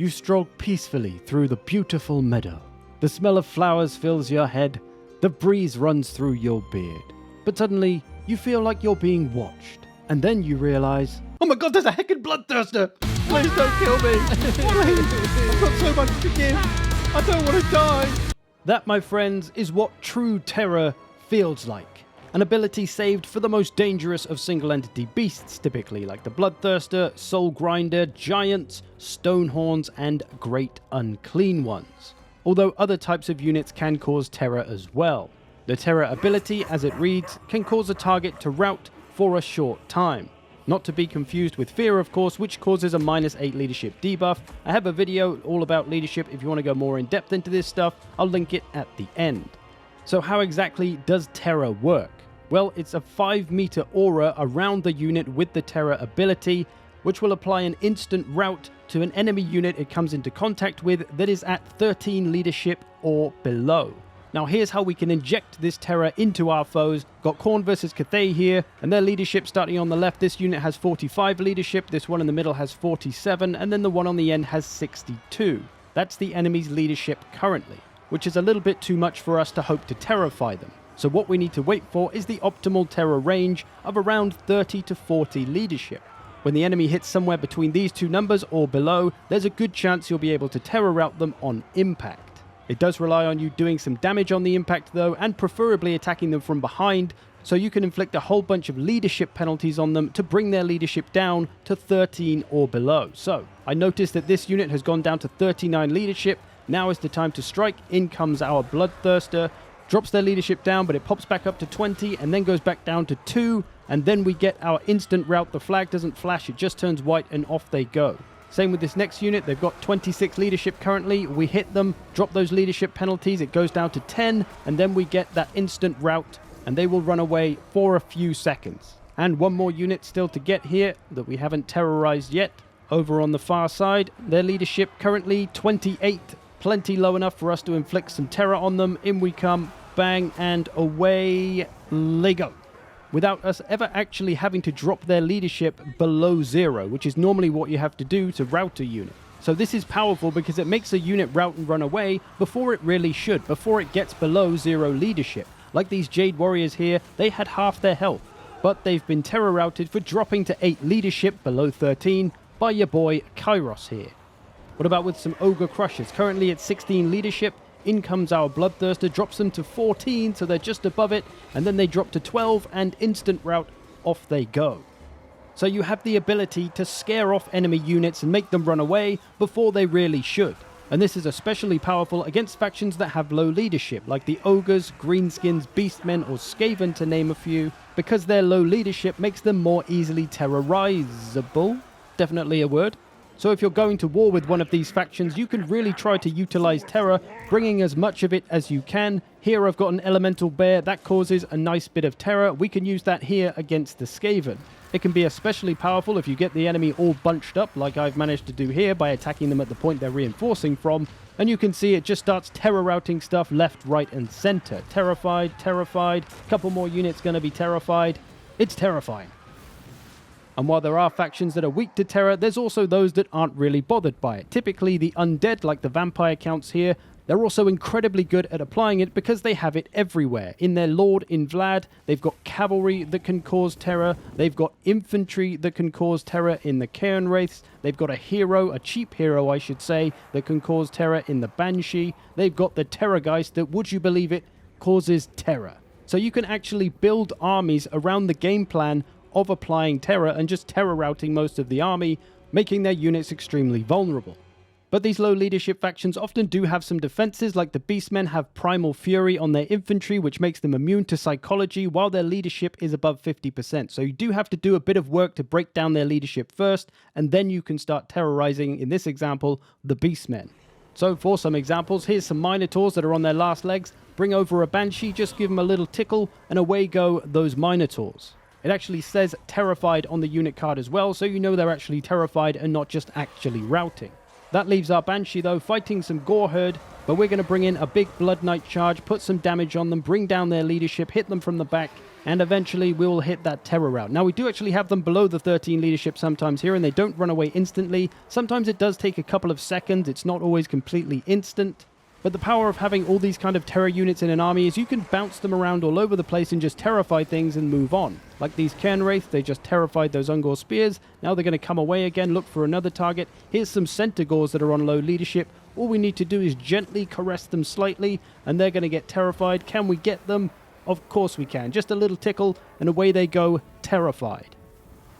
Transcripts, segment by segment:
You stroll peacefully through the beautiful meadow. The smell of flowers fills your head. The breeze runs through your beard. But suddenly, you feel like you're being watched. And then you realize, oh my god, there's a heckin' bloodthirster! Please don't kill me! Please! I've got so much to give! I don't want to die! That, my friends, is what true terror feels like. An ability saved for the most dangerous of single-entity beasts, typically, like the Bloodthirster, Soul Grinder, Giants, Stonehorns, and Great Unclean Ones. Although other types of units can cause terror as well. The terror ability, as it reads, can cause a target to rout for a short time. Not to be confused with Fear, of course, which causes a -8 leadership debuff. I have a video all about leadership if you want to go more in depth into this stuff. I'll link it at the end. So how exactly does terror work? Well, it's a 5-meter aura around the unit with the terror ability, which will apply an instant rout to an enemy unit it comes into contact with that is at 13 leadership or below. Now here's how we can inject this terror into our foes. Got Khorne versus Cathay here, and their leadership starting on the left. This unit has 45 leadership, this one in the middle has 47, and then the one on the end has 62. That's the enemy's leadership currently, which is a little bit too much for us to hope to terrify them. So what we need to wait for is the optimal terror range of around 30 to 40 leadership. When the enemy hits somewhere between these two numbers or below, there's a good chance you'll be able to terror rout them on impact. It does rely on you doing some damage on the impact though, and preferably attacking them from behind, so you can inflict a whole bunch of leadership penalties on them to bring their leadership down to 13 or below. So, I noticed that this unit has gone down to 39 leadership. Now is the time to strike. In comes our Bloodthirster. Drops their leadership down, but it pops back up to 20 and then goes back down to 2, and then we get our instant rout. The flag doesn't flash, it just turns white and off they go. Same with this next unit, they've got 26 leadership currently. We hit them, drop those leadership penalties, it goes down to 10, and then we get that instant rout, and they will run away for a few seconds. And one more unit still to get here that we haven't terrorized yet. Over on the far side, their leadership currently 28, plenty low enough for us to inflict some terror on them. In we come. Bang, and away they go. Without us ever actually having to drop their leadership below 0, which is normally what you have to do to rout a unit. So this is powerful because it makes a unit rout and run away before it really should, before it gets below 0 leadership. Like these Jade Warriors here, they had half their health, but they've been terror routed for dropping to 8 leadership below 13 by your boy Kairos here. What about with some Ogre Crushers? Currently at 16 leadership. In comes our Bloodthirster, drops them to 14, so they're just above it, and then they drop to 12, and instant rout, off they go. So you have the ability to scare off enemy units and make them run away before they really should. And this is especially powerful against factions that have low leadership, like the Ogres, Greenskins, Beastmen, or Skaven to name a few, because their low leadership makes them more easily terrorizable. Definitely a word. So if you're going to war with one of these factions, you can really try to utilize terror, bringing as much of it as you can. Here I've got an Elemental Bear, that causes a nice bit of terror. We can use that here against the Skaven. It can be especially powerful if you get the enemy all bunched up, like I've managed to do here by attacking them at the point they're reinforcing from. And you can see it just starts terror routing stuff left, right, and center. Terrified, terrified, couple more units going to be terrified. It's terrifying. And while there are factions that are weak to terror, there's also those that aren't really bothered by it. Typically the undead, like the vampire counts here, they're also incredibly good at applying it because they have it everywhere. In their Lord, in Vlad, they've got cavalry that can cause terror. They've got infantry that can cause terror in the Cairn Wraiths. They've got a hero, a cheap hero I should say, that can cause terror in the Banshee. They've got the Terrorgeist that, would you believe it, causes terror. So you can actually build armies around the game plan of applying terror and just terror routing most of the army, making their units extremely vulnerable. But these low leadership factions often do have some defenses, like the Beastmen have Primal Fury on their infantry, which makes them immune to psychology, while their leadership is above 50%. So you do have to do a bit of work to break down their leadership first, and then you can start terrorizing, in this example, the Beastmen. So for some examples, here's some Minotaurs that are on their last legs. Bring over a Banshee, just give them a little tickle, and away go those Minotaurs. It actually says terrified on the unit card as well, so you know they're actually terrified and not just actually routing. That leaves our Banshee though fighting some Gore Herd, but we're going to bring in a big Blood Knight charge, put some damage on them, bring down their leadership, hit them from the back, and eventually we will hit that terror route. Now we do actually have them below the 13 leadership sometimes here, and they don't run away instantly. Sometimes it does take a couple of seconds, it's not always completely instant. But the power of having all these kind of terror units in an army is you can bounce them around all over the place and just terrify things and move on. Like these Cairnwraith, they just terrified those Ungor spears. Now they're going to come away again, look for another target. Here's some Centaurs that are on low leadership. All we need to do is gently caress them slightly, and they're going to get terrified. Can we get them? Of course we can. Just a little tickle, and away they go, terrified.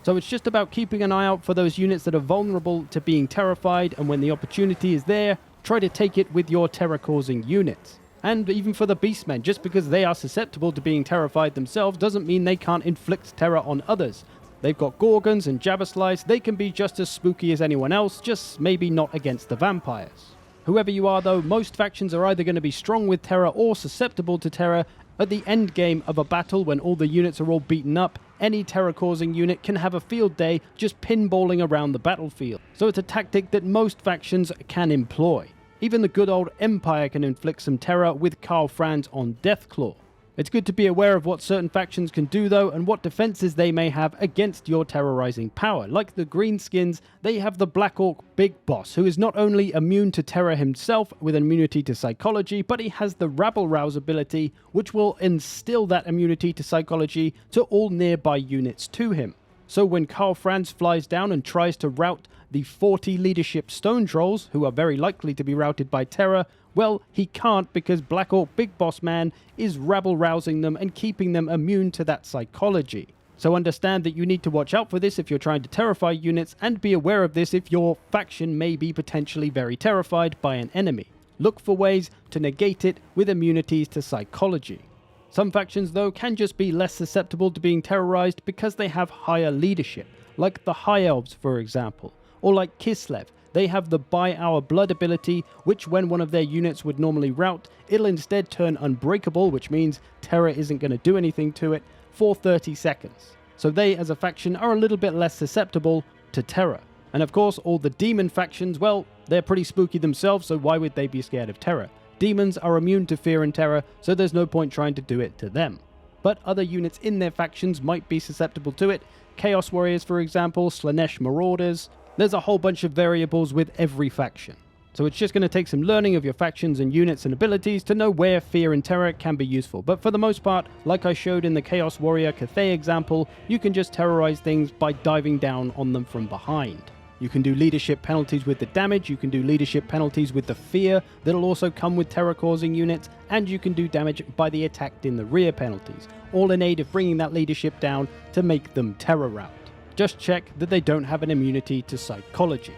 So it's just about keeping an eye out for those units that are vulnerable to being terrified, and when the opportunity is there, try to take it with your terror-causing units. And even for the Beastmen, just because they are susceptible to being terrified themselves doesn't mean they can't inflict terror on others. They've got Gorgons and Jabberslice, they can be just as spooky as anyone else, just maybe not against the vampires. Whoever you are though, most factions are either going to be strong with terror or susceptible to terror. At the end game of a battle, when all the units are all beaten up, any terror-causing unit can have a field day just pinballing around the battlefield. So it's a tactic that most factions can employ. Even the good old Empire can inflict some terror with Karl Franz on Deathclaw. It's good to be aware of what certain factions can do though, and what defenses they may have against your terrorizing power. Like the Greenskins, they have the Black Orc Big Boss, who is not only immune to terror himself with immunity to psychology, but he has the Rabble Rouse ability, which will instill that immunity to psychology to all nearby units to him. So when Karl Franz flies down and tries to rout the 40 leadership Stone Trolls, who are very likely to be routed by terror, well, he can't because Black Orc Big Boss Man is rabble-rousing them and keeping them immune to that psychology. So understand that you need to watch out for this if you're trying to terrify units, and be aware of this if your faction may be potentially very terrified by an enemy. Look for ways to negate it with immunities to psychology. Some factions, though, can just be less susceptible to being terrorized because they have higher leadership, like the High Elves, for example, or like Kislev. They have the Buy Our Blood ability, which when one of their units would normally rout, it'll instead turn unbreakable, which means terror isn't going to do anything to it, for 30 seconds. So they, as a faction, are a little bit less susceptible to terror. And of course, all the demon factions, well, they're pretty spooky themselves, so why would they be scared of terror? Demons are immune to fear and terror, so there's no point trying to do it to them. But other units in their factions might be susceptible to it. Chaos Warriors, for example, Slanesh Marauders. There's a whole bunch of variables with every faction. So it's just going to take some learning of your factions and units and abilities to know where fear and terror can be useful. But for the most part, like I showed in the Chaos Warrior Cathay example, you can just terrorize things by diving down on them from behind. You can do leadership penalties with the damage, you can do leadership penalties with the fear that'll also come with terror-causing units, and you can do damage by the attacked in the rear penalties, all in aid of bringing that leadership down to make them terror rout. Just check that they don't have an immunity to psychology.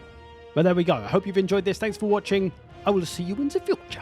But there we go. I hope you've enjoyed this. Thanks for watching. I will see you in the future.